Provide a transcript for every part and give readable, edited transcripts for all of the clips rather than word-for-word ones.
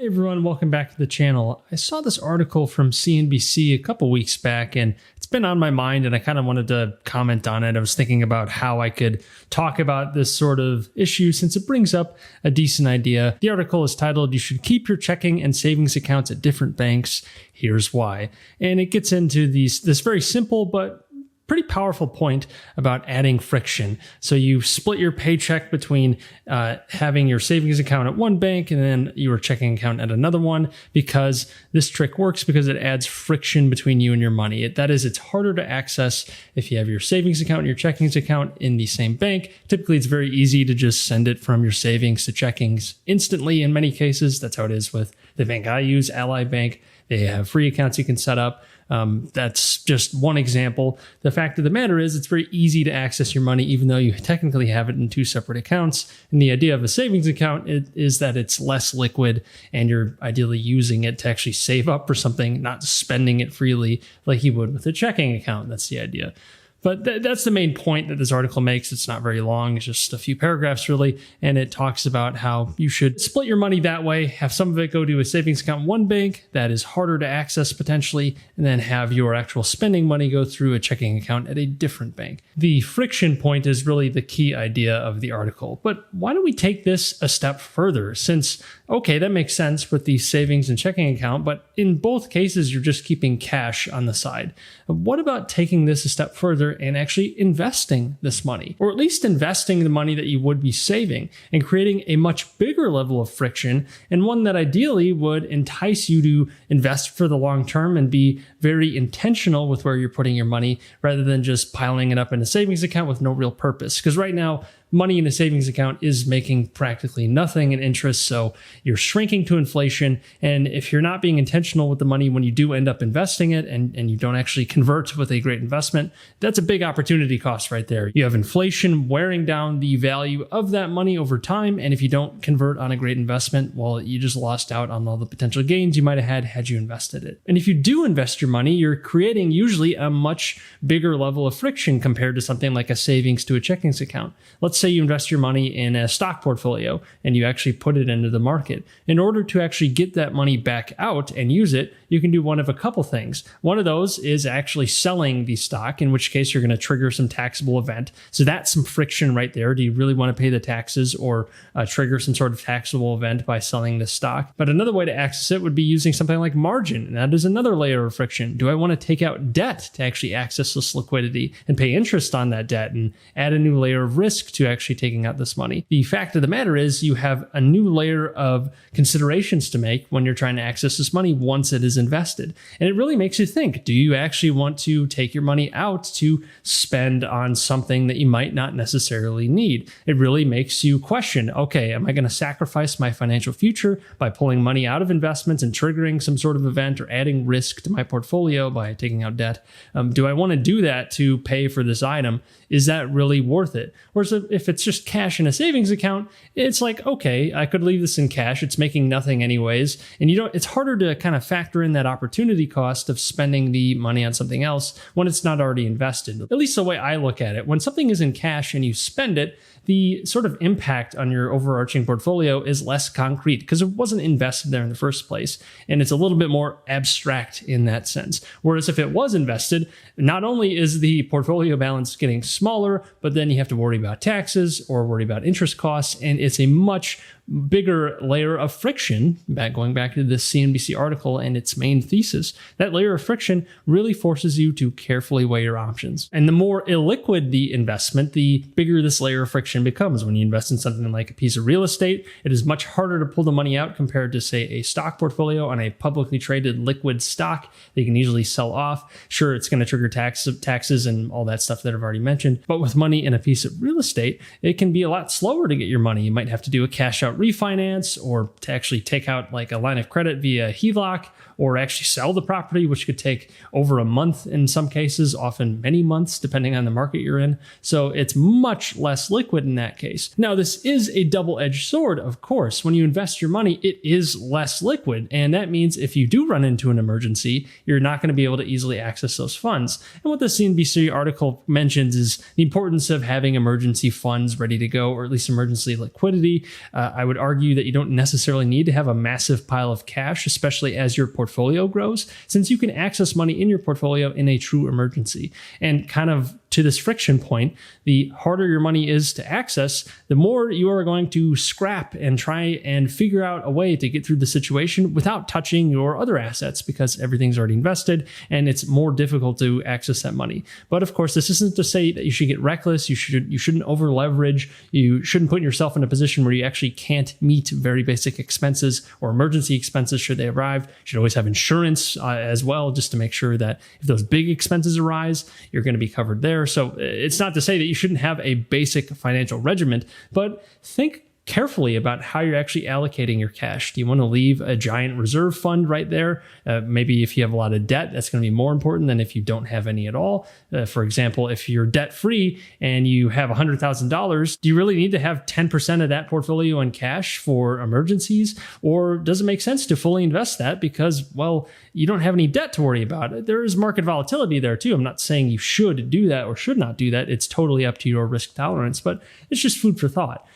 Hey everyone, welcome back to the channel. I saw this article from CNBC a couple weeks back and it's been on my mind and I kind of wanted to comment on it. I was thinking about how I could talk about this sort of issue since it brings up a decent idea. The article is titled, "You Should Keep Your Checking and Savings Accounts at Different Banks. Here's Why." And it gets into this very simple but pretty powerful point about adding friction. So you split your paycheck between having your savings account at one bank and then your checking account at another one, because this trick works because it adds friction between you and your money. That is, it's harder to access if you have your savings account and your checkings account in the same bank. Typically, it's very easy to just send it from your savings to checkings instantly in many cases. That's how it is with the bank I use, Ally Bank. They have free accounts you can set up. That's just one example. The fact of the matter is it's very easy to access your money even though you technically have it in two separate accounts. And the idea of a savings account is that it's less liquid and you're ideally using it to actually save up for something, not spending it freely like you would with a checking account. That's the idea. But that's the main point that this article makes. It's not very long. It's just a few paragraphs, really. And it talks about how you should split your money that way, have some of it go to a savings account in one bank that is harder to access potentially, and then have your actual spending money go through a checking account at a different bank. The friction point is really the key idea of the article. But why don't we take this a step further? Since, okay, that makes sense with the savings and checking account, but in both cases, you're just keeping cash on the side. What about taking this a step further and actually investing this money, or at least investing the money that you would be saving and creating a much bigger level of friction, and one that ideally would entice you to invest for the long term and be very intentional with where you're putting your money rather than just piling it up in a savings account with no real purpose. Because right now, money in a savings account is making practically nothing in interest, so you're shrinking to inflation. And if you're not being intentional with the money when you do end up investing it and you don't actually convert with a great investment, that's a big opportunity cost right there. You have inflation wearing down the value of that money over time, and if you don't convert on a great investment, well, you just lost out on all the potential gains you might have had you invested it. And if you do invest your money, you're creating usually a much bigger level of friction compared to something like a savings to a checkings account. Let's say you invest your money in a stock portfolio and you actually put it into the market. In order to actually get that money back out and use it, you can do one of a couple things. One of those is actually selling the stock, in which case you're going to trigger some taxable event. So that's some friction right there. Do you really want to pay the taxes or trigger some sort of taxable event by selling the stock? But another way to access it would be using something like margin. And that is another layer of friction. Do I want to take out debt to actually access this liquidity and pay interest on that debt and add a new layer of risk to actually taking out this money? The fact of the matter is you have a new layer of considerations to make when you're trying to access this money once it is invested. And it really makes you think, do you actually want to take your money out to spend on something that you might not necessarily need? It really makes you question, okay, am I going to sacrifice my financial future by pulling money out of investments and triggering some sort of event or adding risk to my portfolio by taking out debt? Do I want to do that to pay for this item? Is that really worth it? Whereas if it's just cash in a savings account, it's like, okay, I could leave this in cash. It's making nothing anyways. And it's harder to kind of factor in that opportunity cost of spending the money on something else when it's not already invested. At least the way I look at it, when something is in cash and you spend it, the sort of impact on your overarching portfolio is less concrete because it wasn't invested there in the first place. And it's a little bit more abstract in that sense. Whereas if it was invested, not only is the portfolio balance getting smaller, but then you have to worry about taxes or worry about interest costs. And it's a much bigger layer of friction, going back to this CNBC article and its main thesis. That layer of friction really forces you to carefully weigh your options. And the more illiquid the investment, the bigger this layer of friction becomes. When you invest in something like a piece of real estate, it is much harder to pull the money out compared to, say, a stock portfolio on a publicly traded liquid stock that you can easily sell off. Sure, it's going to trigger taxes and all that stuff that I've already mentioned. But with money in a piece of real estate, it can be a lot slower to get your money. You might have to do a cash out refinance or to actually take out like a line of credit via HELOC or actually sell the property, which could take over a month in some cases, often many months, depending on the market you're in. So it's much less liquid liquid in that case. Now, this is a double-edged sword, of course. When you invest your money, it is less liquid. And that means if you do run into an emergency, you're not going to be able to easily access those funds. And what the CNBC article mentions is the importance of having emergency funds ready to go, or at least emergency liquidity. I would argue that you don't necessarily need to have a massive pile of cash, especially as your portfolio grows, since you can access money in your portfolio in a true emergency. And kind of to this friction point, the harder your money is to access, the more you are going to scrap and try and figure out a way to get through the situation without touching your other assets, because everything's already invested and it's more difficult to access that money. But of course, this isn't to say that you should get reckless. You shouldn't over leverage. You shouldn't put yourself in a position where you actually can't meet very basic expenses or emergency expenses should they arrive. You should always have insurance as well, just to make sure that if those big expenses arise, you're going to be covered there. So it's not to say that you shouldn't have a basic financial regimen, but think carefully about how you're actually allocating your cash. Do you want to leave a giant reserve fund right there? Maybe if you have a lot of debt, that's going to be more important than if you don't have any at all. For example, if you're debt free and you have $100,000, do you really need to have 10% of that portfolio in cash for emergencies? Or does it make sense to fully invest that because, well, you don't have any debt to worry about? There is market volatility there too. I'm not saying you should do that or should not do that. It's totally up to your risk tolerance, but it's just food for thought.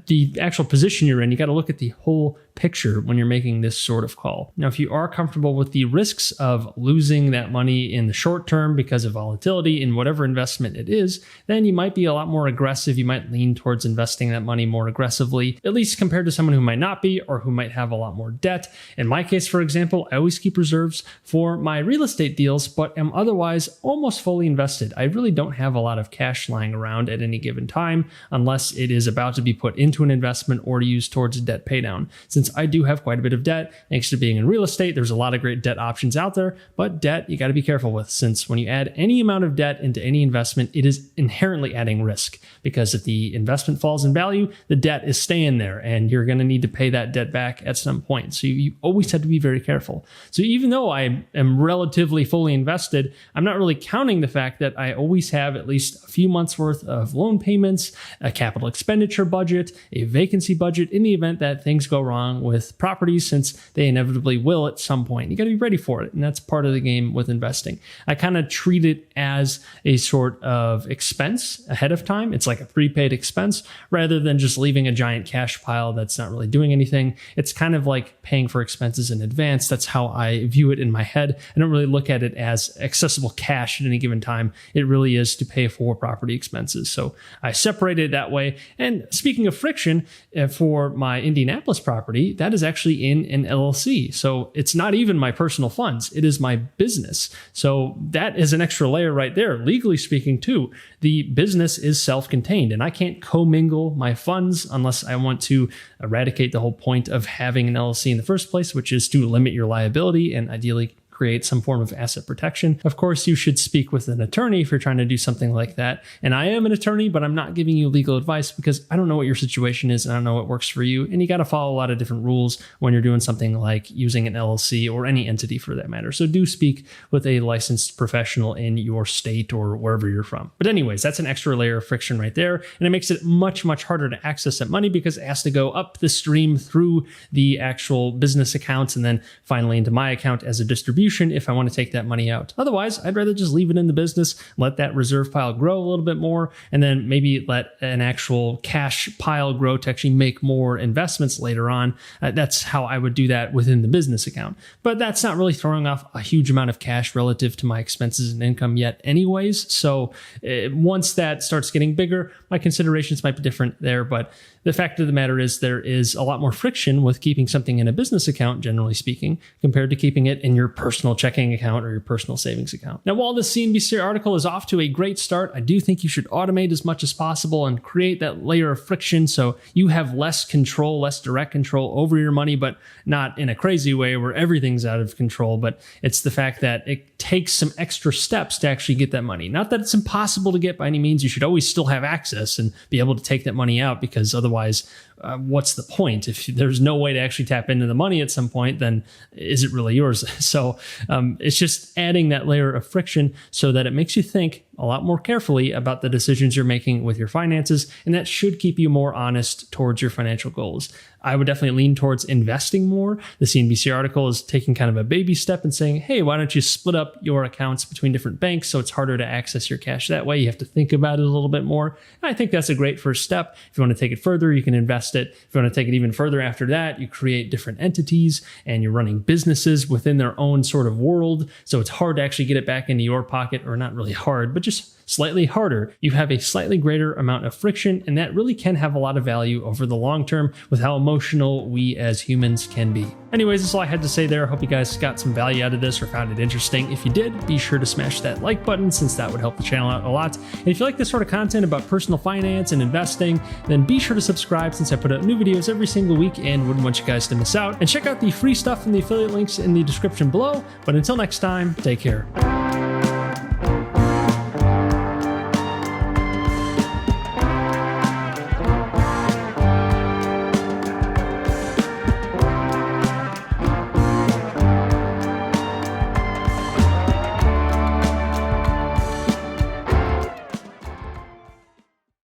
The actual position you're in, you got to look at the whole picture when you're making this sort of call. Now, if you are comfortable with the risks of losing that money in the short term because of volatility in whatever investment it is, then you might be a lot more aggressive. You might lean towards investing that money more aggressively, at least compared to someone who might not be, or who might have a lot more debt. In my case, for example, I always keep reserves for my real estate deals, but am otherwise almost fully invested. I really don't have a lot of cash lying around at any given time, unless it is about to be put into an investment or used towards debt paydown. Since I do have quite a bit of debt, thanks to being in real estate, there's a lot of great debt options out there, but debt you got to be careful with, since when you add any amount of debt into any investment, it is inherently adding risk, because if the investment falls in value, the debt is staying there and you're going to need to pay that debt back at some point. So you always have to be very careful. So even though I am relatively fully invested, I'm not really counting the fact that I always have at least a few months worth of loan payments, a capital expenditure budget, a vacancy budget in the event that things go wrong with properties, since they inevitably will at some point. You got to be ready for it. And that's part of the game with investing. I kind of treat it as a sort of expense ahead of time. It's like a prepaid expense rather than just leaving a giant cash pile that's not really doing anything. It's kind of like paying for expenses in advance. That's how I view it in my head. I don't really look at it as accessible cash at any given time. It really is to pay for property expenses. So I separate it that way. And speaking of friction, for my Indianapolis property, that is actually in an LLC. So it's not even my personal funds. It is my business. So that is an extra layer right there. Legally speaking too, the business is self-contained and I can't commingle my funds unless I want to eradicate the whole point of having an LLC in the first place, which is to limit your liability and ideally create some form of asset protection. Of course, you should speak with an attorney if you're trying to do something like that. And I am an attorney, but I'm not giving you legal advice because I don't know what your situation is and I don't know what works for you. And you got to follow a lot of different rules when you're doing something like using an LLC or any entity for that matter. So do speak with a licensed professional in your state or wherever you're from. But anyways, that's an extra layer of friction right there. And it makes it much, much harder to access that money because it has to go up the stream through the actual business accounts and then finally into my account as a distribution if I want to take that money out. Otherwise, I'd rather just leave it in the business, let that reserve pile grow a little bit more, and then maybe let an actual cash pile grow to actually make more investments later on. That's how I would do that within the business account. But that's not really throwing off a huge amount of cash relative to my expenses and income yet anyways. So once that starts getting bigger, my considerations might be different there. But the fact of the matter is there is a lot more friction with keeping something in a business account, generally speaking, compared to keeping it in your personal checking account or your personal savings account. Now, while this CNBC article is off to a great start, I do think you should automate as much as possible and create that layer of friction so you have less control, less direct control over your money, but not in a crazy way where everything's out of control. But it's the fact that it takes some extra steps to actually get that money. Not that it's impossible to get by any means. You should always still have access and be able to take that money out, because otherwise, what's the point? If there's no way to actually tap into the money at some point, then is it really yours? So it's just adding that layer of friction so that it makes you think, a lot more carefully about the decisions you're making with your finances, and that should keep you more honest towards your financial goals. I would definitely lean towards investing more. The CNBC article is taking kind of a baby step and saying, hey, why don't you split up your accounts between different banks so it's harder to access your cash that way? You have to think about it a little bit more. And I think that's a great first step. If you want to take it further, you can invest it. If you want to take it even further after that, you create different entities and you're running businesses within their own sort of world. So it's hard to actually get it back into your pocket, or not really hard, but just slightly harder. You have a slightly greater amount of friction, and that really can have a lot of value over the long term with how emotional we as humans can be. Anyways, that's all I had to say there. I hope you guys got some value out of this or found it interesting. If you did, be sure to smash that like button, since that would help the channel out a lot. And if you like this sort of content about personal finance and investing, then be sure to subscribe, since I put out new videos every single week and wouldn't want you guys to miss out. And check out the free stuff and the affiliate links in the description below. But until next time, take care.